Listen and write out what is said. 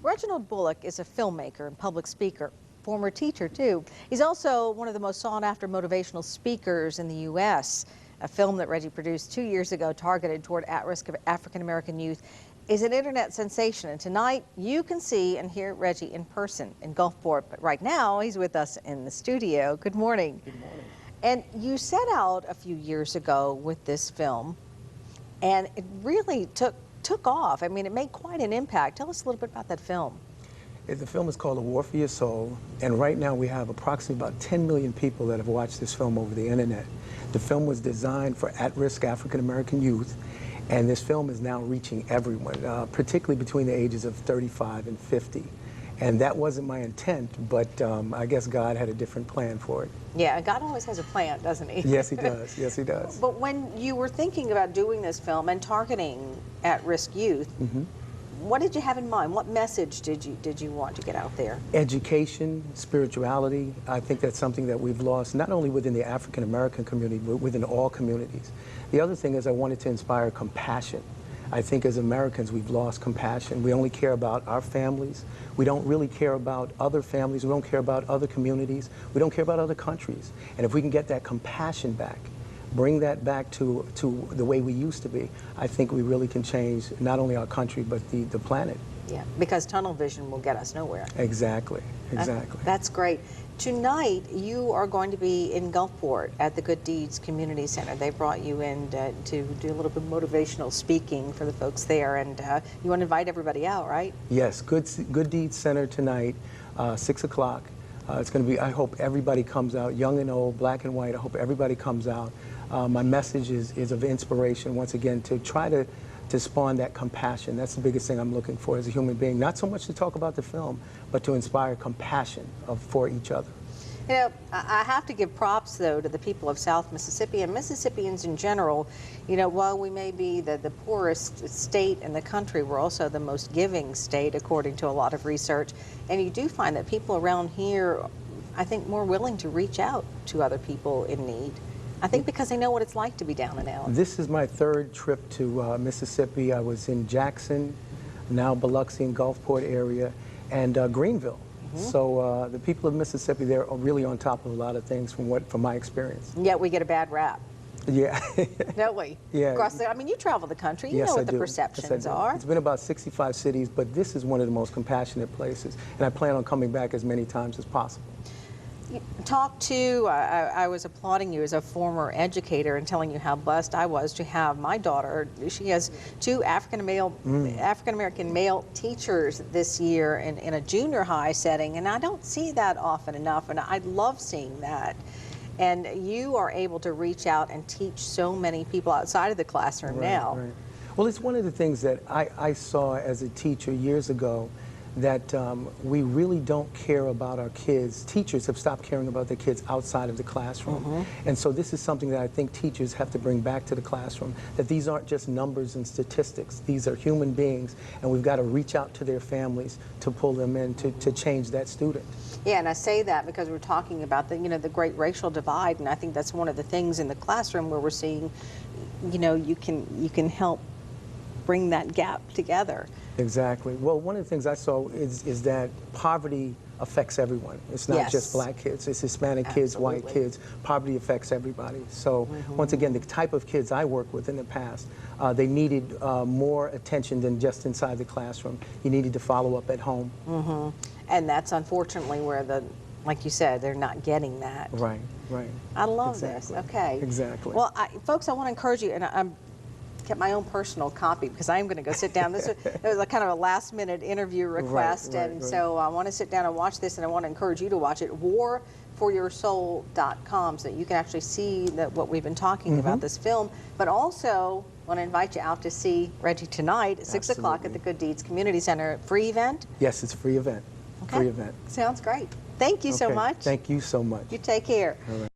Reginald Bullock is a filmmaker and public speaker, former teacher too. He's also one of the most sought-after motivational speakers in the U.S. A film that Reggie produced 2 years ago targeted toward at-risk of African-American youth is an internet sensation. And tonight you can see and hear Reggie in person in Gulfport. But right now he's with us in the studio. Good morning. Good morning. And you set out a few years ago with this film, and it really took off. I mean, it made quite an impact. Tell us a little bit about that film. The film is called A War for Your Soul, and right now we have approximately about 10 million people that have watched this film over the internet. The film was designed for at-risk African-American youth, and this film is now reaching everyone, particularly between the ages of 35 and 50. And that wasn't my intent, but I guess God had a different plan for it. Yeah, God always has a plan, doesn't he? Yes, he does. Yes, he does. But when you were thinking about doing this film and targeting at-risk youth, what did you have in mind? What message did you want to get out there? Education, spirituality. I think that's something that we've lost, not only within the African-American community, but within all communities. The other thing is I wanted to inspire compassion. I think as Americans, we've lost compassion. We only care about our families. We don't really care about other families. We don't care about other communities. We don't care about other countries. And if we can get that compassion back, bring that back to the way we used to be, I think we really can change not only our country, but the planet. Yeah, because tunnel vision will get us nowhere. Exactly, exactly. That's great. Tonight, you are going to be in Gulfport at the Good Deeds Community Center. They brought you in to do a little bit of motivational speaking for the folks there, and you want to invite everybody out, right? Yes, Good Deeds Center tonight, 6 o'clock. It's going to be, I hope everybody comes out, young and old, black and white. I hope everybody comes out. My message is of inspiration, once again, to try to spawn that compassion. That's the biggest thing I'm looking for as a human being. Not so much to talk about the film, but to inspire compassion for each other. You know, I have to give props, though, to the people of South Mississippi and Mississippians in general. You know, while we may be the poorest state in the country, we're also the most giving state, according to a lot of research. And you do find that people around here, I think, more willing to reach out to other people in need. I think because they know what it's like to be down and out. This is my third trip to Mississippi. I was in Jackson, now Biloxi and Gulfport area, and Greenville. So the people of Mississippi, they're really on top of a lot of things from my experience. Yet we get a bad rap. Yeah. Don't we? Yeah. Across I mean, you travel the country. You know what the perceptions are. It's been about 65 cities, but this is one of the most compassionate places, and I plan on coming back as many times as possible. I was applauding you as a former educator and telling you how blessed I was to have my daughter. She has two African-American male teachers this year in a junior high setting, and I don't see that often enough, and I love seeing that. And you are able to reach out and teach so many people outside of the classroom now. Right. Well, it's one of the things that I saw as a teacher years ago, that we really don't care about our kids. Teachers have stopped caring about their kids outside of the classroom. And so this is something that I think teachers have to bring back to the classroom, that these aren't just numbers and statistics. These are human beings, and we've got to reach out to their families to pull them in to change that student. Yeah, and I say that because we're talking about the great racial divide, and I think that's one of the things in the classroom where we're seeing, you can help bring that gap together. Exactly. Well, one of the things I saw is that poverty affects everyone. It's not just black kids, it's Hispanic kids, white kids. Poverty affects everybody. So once again, the type of kids I worked with in the past, they needed more attention than just inside the classroom. You needed to follow up at home. And that's unfortunately where like you said, they're not getting that. Right, right. I love this. Okay. Exactly. Well, folks, I want to encourage you, and I'm kept my own personal copy because I am going to go sit down. This was a kind of a last-minute interview request, so I want to sit down and watch this, and I want to encourage you to watch it. warforyoursoul.com, so that you can actually see what we've been talking about, this film. But also, want to invite you out to see Reggie tonight at 6 o'clock at the Good Deeds Community Center. Free event? Yes, it's a free event. Okay. Free event. Sounds great. Thank you so much. Thank you so much. You take care. All right.